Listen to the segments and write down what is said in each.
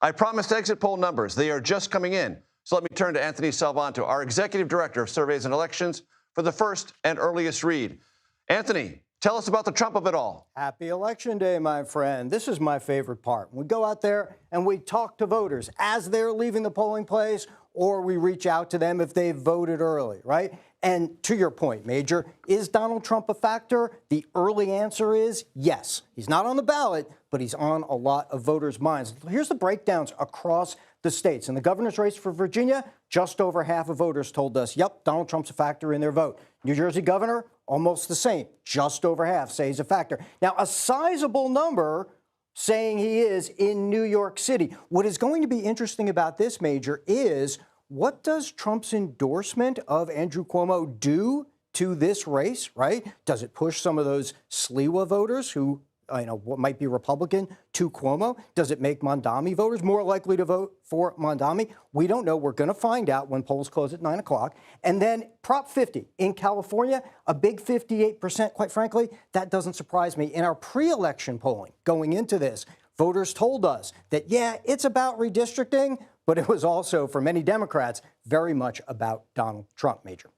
I promised exit poll numbers. They are just coming in. So let me turn to Anthony Salvanto, our Executive Director of Surveys and Elections, for the first and earliest read. Anthony, tell us about the Trump of it all. Happy Election Day, my friend. This is my favorite part. We go out there and we talk to voters as they're leaving the polling place, or we reach out to them if they've voted early, right? And to your point, Major, is Donald Trump a factor? The early answer is yes. He's not on the ballot, but he's on a lot of voters' minds. Here's the breakdowns across the states. In the governor's race for Virginia, just over half of voters told us, yep, Donald Trump's a factor in their vote. New Jersey governor, almost the same. Just over half say he's a factor. Now, a sizable number saying he is in New York City. What is going to be interesting about this, Major, is what does Trump's endorsement of Andrew Cuomo do to this race, right? Does it push some of those Sliwa voters who, what might be Republican to Cuomo? Does it make Mandani voters more likely to vote for Mandani? We don't know. We're going to find out when polls close at 9 o'clock. And then Prop 50 in California, a big 58%, quite frankly, that doesn't surprise me. In our pre-election polling going into this, voters told us that, yeah, it's about redistricting, but it was also, for many Democrats, very much about Donald Trump, Major.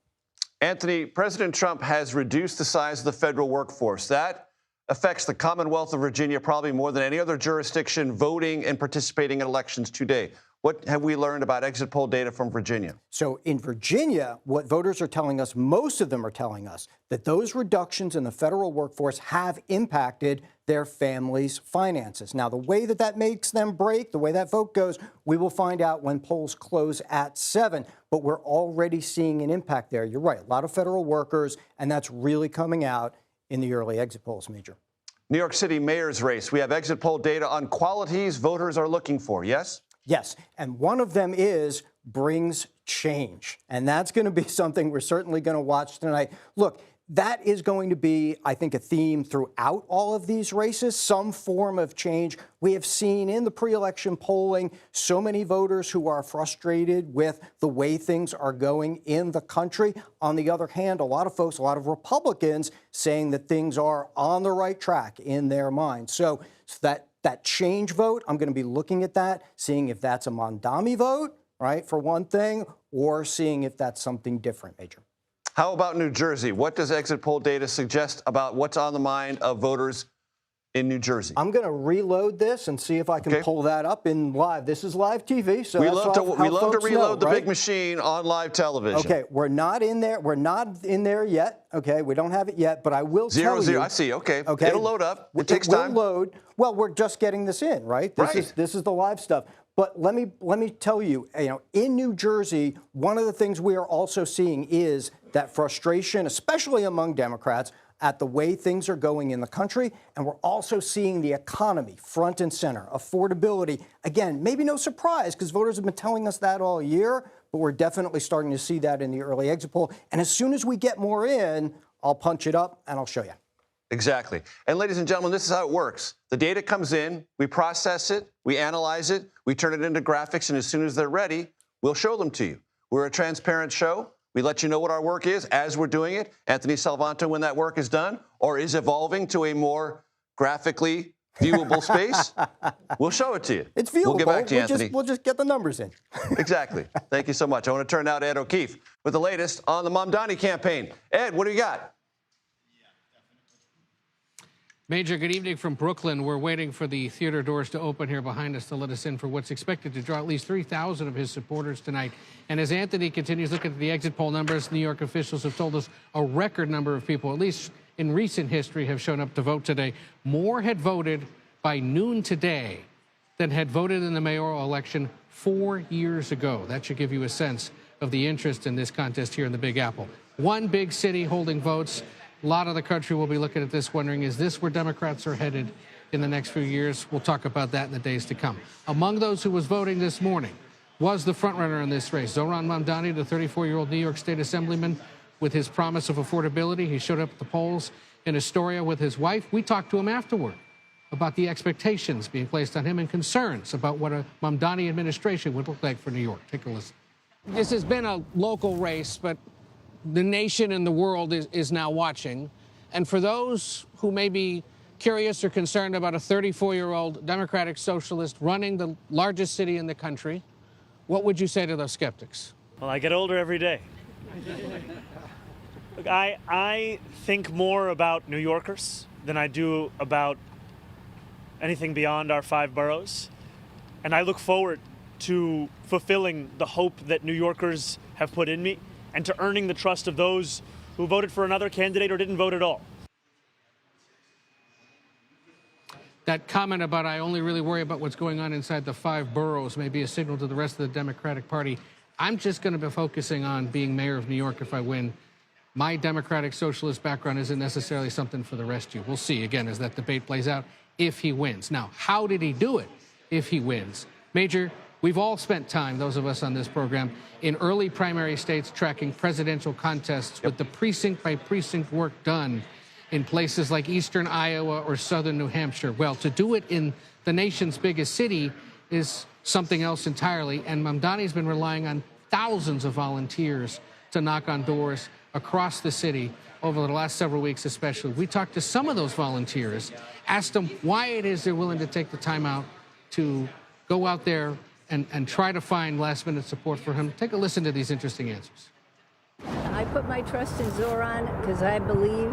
Anthony, President Trump has reduced the size of the federal workforce. That affects the Commonwealth of Virginia probably more than any other jurisdiction voting and participating in elections today. What have we learned about exit poll data from Virginia? So in Virginia, what voters are telling us, most of them are telling us that those reductions in the federal workforce have impacted their families' finances. Now, the way that that makes them break, the way that vote goes, we will find out when polls close at 7. But we're already seeing an impact there. You're right, a lot of federal workers, and that's really coming out in the early exit polls, Major. New York City mayor's race. We have exit poll data on qualities voters are looking for, yes? Yes, and one of them is brings change, and that's going to be something we're certainly going to watch tonight. Look, that is going to be, I think, a theme throughout all of these races, some form of change. We have seen in the pre-election polling so many voters who are frustrated with the way things are going in the country. On the other hand, a lot of folks, a lot of Republicans saying that things are on the right track in their minds. So that change vote, I'm going to be looking at that, seeing if that's a Mandani vote, right, for one thing, or seeing if that's something different, Major. How about New Jersey? What does exit poll data suggest about what's on the mind of voters in New Jersey? I'm going to reload this and see if I can pull that up in live. This is live TV, so we love to reload the big machine on live television. Okay, we're not in there. We're not in there yet. Okay, we don't have it yet, but I will tell you. I see. Okay, it'll load up. It takes time. It will load. Well, we're just getting this in, right? This is the live stuff. But let me tell you, in New Jersey, one of the things we are also seeing is that frustration, especially among Democrats, at the way things are going in the country. And we're also seeing the economy front and center, affordability. Again, maybe no surprise because voters have been telling us that all year, but we're definitely starting to see that in the early exit poll. And as soon as we get more in, I'll punch it up and I'll show you. Exactly. And ladies and gentlemen, this is how it works. The data comes in, we process it, we analyze it, we turn it into graphics, and as soon as they're ready, we'll show them to you. We're a transparent show. We let you know what our work is as we're doing it. Anthony Salvanto, when that work is done or is evolving to a more graphically viewable space, we'll show it to you. It's viewable. We'll get back to you, Anthony. We'll just get the numbers in. Exactly. Thank you so much. I want to turn now to Ed O'Keefe with the latest on the Mandani campaign. Ed, what do you got? Major, good evening from Brooklyn. We're waiting for the theater doors to open here behind us to let us in for what's expected to draw at least 3,000 of his supporters tonight. And as Anthony continues looking at the exit poll numbers, New York officials have told us a record number of people, at least in recent history, have shown up to vote today. More had voted by noon today than had voted in the mayoral election 4 years ago. That should give you a sense of the interest in this contest here in the Big Apple. One big city holding votes. A lot of the country will be looking at this wondering, is this where Democrats are headed in the next few years? We'll talk about that in the days to come. Among those who was voting this morning was the frontrunner in this race, Zohran Mamdani, the 34-year-old New York State Assemblyman, with his promise of affordability. He showed up at the polls in Astoria with his wife. We talked to him afterward about the expectations being placed on him and concerns about what a Mamdani administration would look like for New York. Take a listen. This has been a local race, but the nation and the world is now watching. And for those who may be curious or concerned about a 34-year-old Democratic socialist running the largest city in the country, what would you say to those skeptics? Well, I get older every day. Look, I think more about New Yorkers than I do about anything beyond our 5 boroughs. And I look forward to fulfilling the hope that New Yorkers have put in me and to earning the trust of those who voted for another candidate or didn't vote at all. That comment about I only really worry about what's going on inside the 5 boroughs may be a signal to the rest of the Democratic Party. I'm just going to be focusing on being mayor of New York if I win. My Democratic Socialist background isn't necessarily something for the rest of you. We'll see, again, as that debate plays out, if he wins. Now, how did he do it if he wins? Major, we've all spent time, those of us on this program, in early primary states tracking presidential contests with the precinct-by-precinct work done in places like eastern Iowa or southern New Hampshire. Well, to do it in the nation's biggest city is something else entirely, and Mandani's been relying on thousands of volunteers to knock on doors across the city over the last several weeks especially. We talked to some of those volunteers, asked them why it is they're willing to take the time out to go out there and try to find last-minute support for him. Take a listen to these interesting answers. I put my trust in Zoran because I believe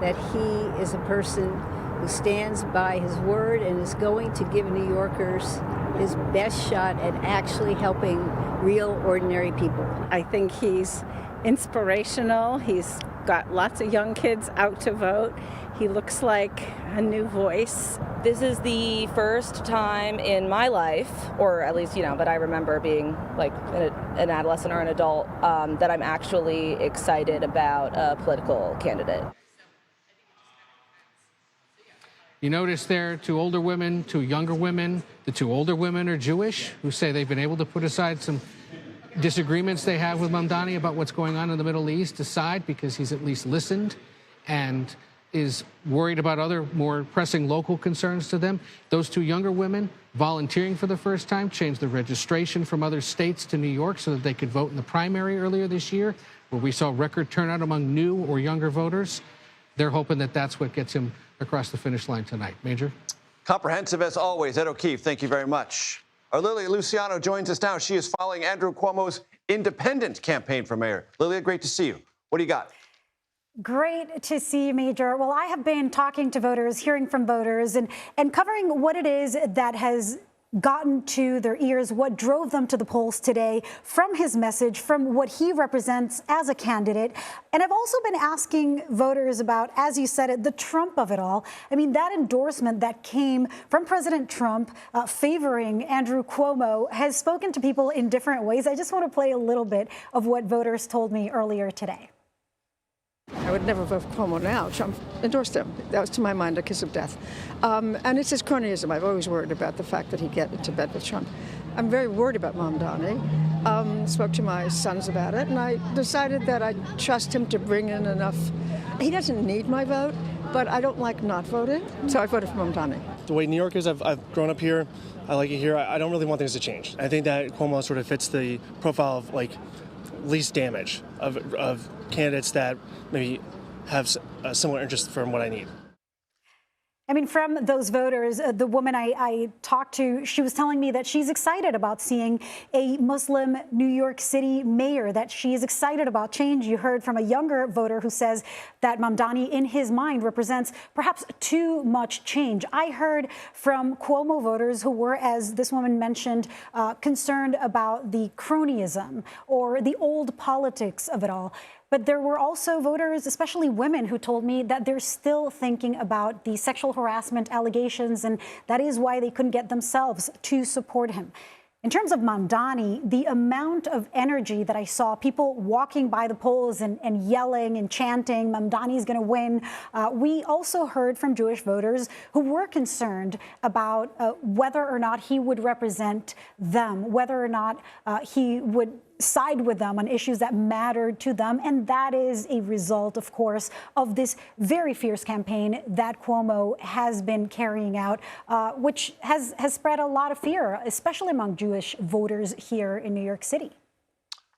that he is a person who stands by his word and is going to give New Yorkers his best shot at actually helping real, ordinary people. I think he's inspirational. He's got lots of young kids out to vote. He looks like a new voice. This is the first time in my life, or at least, but I remember being like an adolescent or an adult, that I'm actually excited about a political candidate. You notice there 2 older women, 2 younger women. The 2 older women are Jewish, who say they've been able to put aside some disagreements they have with Mandani about what's going on in the Middle East aside because he's at least listened and is worried about other more pressing local concerns to them. Those 2 younger women volunteering for the first time changed the registration from other states to New York so that they could vote in the primary earlier this year, where we saw record turnout among new or younger voters. They're hoping that that's what gets him across the finish line tonight. Major? Comprehensive as always. Ed O'Keefe, thank you very much. Our Lilia Luciano joins us now. She is following Andrew Cuomo's independent campaign for mayor. Lilia, great to see you. What do you got? Great to see you, Major. Well, I have been talking to voters, hearing from voters, and covering what it is that has gotten to their ears, what drove them to the polls today from his message, from what he represents as a candidate. And I've also been asking voters about, as you said it, the Trump of it all. I mean, that endorsement that came from President Trump favoring Andrew Cuomo has spoken to people in different ways. I just want to play a little bit of what voters told me earlier today. I would never vote for Cuomo now. Trump endorsed him. That was, to my mind, a kiss of death. And it's his cronyism. I've always worried about the fact that he'd get into bed with Trump. I'm very worried about Mandani. Spoke to my sons about it, and I decided that I trust him to bring in enough. He doesn't need my vote, but I don't like not voting, so I voted for Mandani. The way New Yorkers, I've grown up here. I like it here. I don't really want things to change. I think that Cuomo sort of fits the profile of, like, least damage of candidates that maybe have a similar interest from what I need. I mean, from those voters, the woman I talked to, she was telling me that she's excited about seeing a Muslim New York City mayor, that she is excited about change. You heard from a younger voter who says that Mandani, in his mind, represents perhaps too much change. I heard from Cuomo voters who were, as this woman mentioned, concerned about the cronyism or the old politics of it all. But there were also voters, especially women, who told me that they're still thinking about the sexual harassment allegations, and that is why they couldn't get themselves to support him. In terms of Mandani, the amount of energy that I saw, people walking by the polls and yelling and chanting, Mandani's going to win. We also heard from Jewish voters who were concerned about whether or not he would represent them, whether or not he would side with them on issues that mattered to them. And that is a result, of course, of this very fierce campaign that Cuomo has been carrying out, which has spread a lot of fear, especially among Jewish voters here in New York City.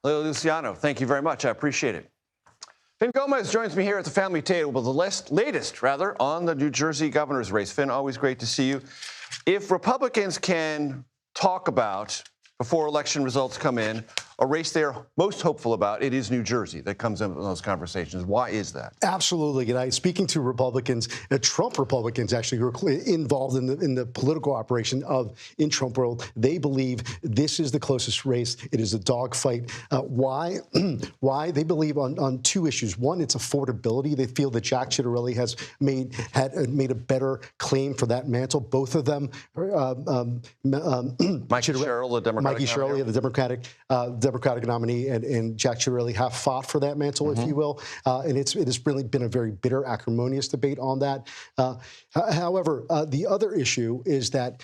Lilia Luciano, thank you very much. I appreciate it. Finn Gómez joins me here at the family table with the latest on the New Jersey governor's race. Finn, always great to see you. If Republicans can talk about, before election results come in, a race they're most hopeful about, it is New Jersey that comes in those conversations. Why is that? Absolutely. And speaking to Republicans, Trump Republicans actually who are involved in the political operation in Trump world, they believe this is the closest race. It is a dogfight. Why? Why? They believe on two issues. One, it's affordability. They feel that Jack Ciattarelli has made a better claim for that mantle. Both of them, Mikey Sherrill, the Democratic nominee, and Jack Ciattarelli have fought for that mantle, if you will, and it has really been a very bitter, acrimonious debate on that. However, the other issue is that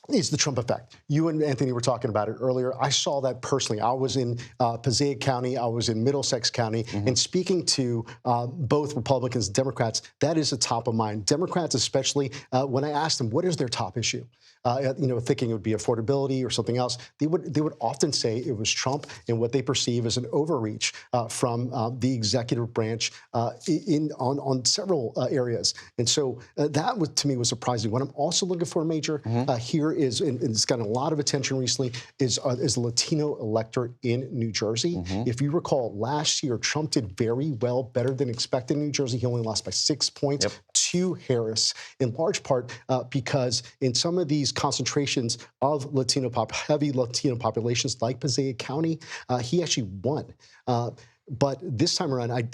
is the Trump effect. You and Anthony were talking about it earlier. I saw that personally. I was in Passaic County. I was in Middlesex County. And speaking to both Republicans and Democrats, that is a top of mind. Democrats especially, when I asked them, what is their top issue? Thinking it would be affordability or something else, they would often say it was Trump and what they perceive as an overreach from the executive branch on several areas. And so that to me was surprising. What I'm also looking for, Major, here is, and it's gotten a lot of attention recently, is the Latino electorate in New Jersey. If you recall, last year, Trump did very well, better than expected in New Jersey. He only lost by 6 points to Harris, in large part because in some of these concentrations of heavy Latino populations like Passaic County, he actually won. But this time around, I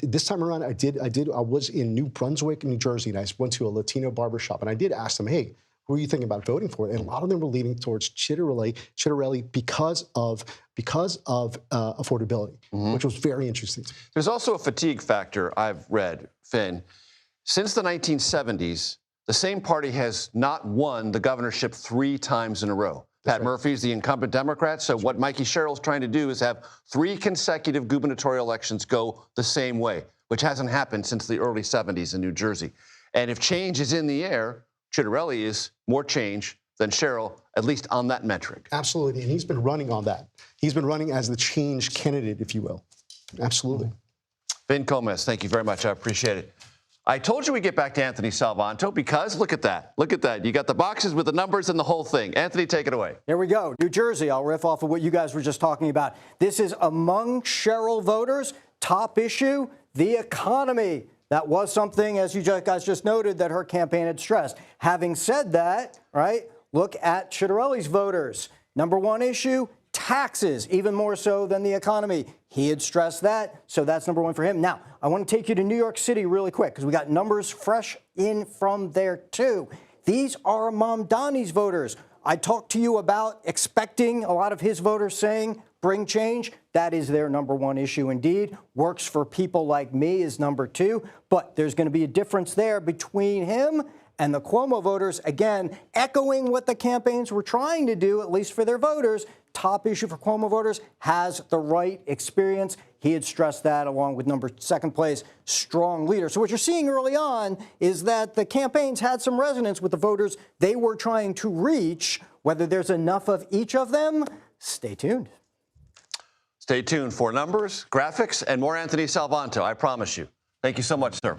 was in New Brunswick, New Jersey, and I went to a Latino barbershop, and I did ask them, hey, who are you thinking about voting for? And a lot of them were leaning towards Ciattarelli because of affordability, which was very interesting. There's also a fatigue factor I've read, Finn. Since the 1970s, the same party has not won the governorship 3 times in a row. Pat Murphy's the incumbent Democrat, so what Mikey Sherrill's trying to do is have 3 consecutive gubernatorial elections go the same way, which hasn't happened since the early 70s in New Jersey. And if change is in the air, Ciattarelli is more change than Sherrill, at least on that metric. Absolutely, and he's been running on that. He's been running as the change candidate, if you will. Absolutely. Finn Gómez, thank you very much. I appreciate it. I told you we'd get back to Anthony Salvanto because look at that. Look at that. You got the boxes with the numbers and the whole thing. Anthony, take it away. Here we go. New Jersey, I'll riff off of what you guys were just talking about. This is among Sherrill voters, top issue, the economy. That was something, as you guys just noted, that her campaign had stressed. Having said that, right, look at Ciattarelli's voters. Number 1 issue, taxes, even more so than the economy. He had stressed that, so that's number 1 for him. Now, I want to take you to New York City really quick because we got numbers fresh in from there, too. These are Mandani's voters. I talked to you about expecting a lot of his voters saying, bring change. That is their number 1 issue indeed. Works for people like me is number 2. But there's going to be a difference there between him and the Cuomo voters, again, echoing what the campaigns were trying to do, at least for their voters. Top issue for Cuomo voters, has the right experience. He had stressed that along with second place, strong leader. So what you're seeing early on is that the campaigns had some resonance with the voters they were trying to reach. Whether there's enough of each of them, stay tuned. Stay tuned for numbers, graphics, and more Anthony Salvanto, I promise you. Thank you so much, sir.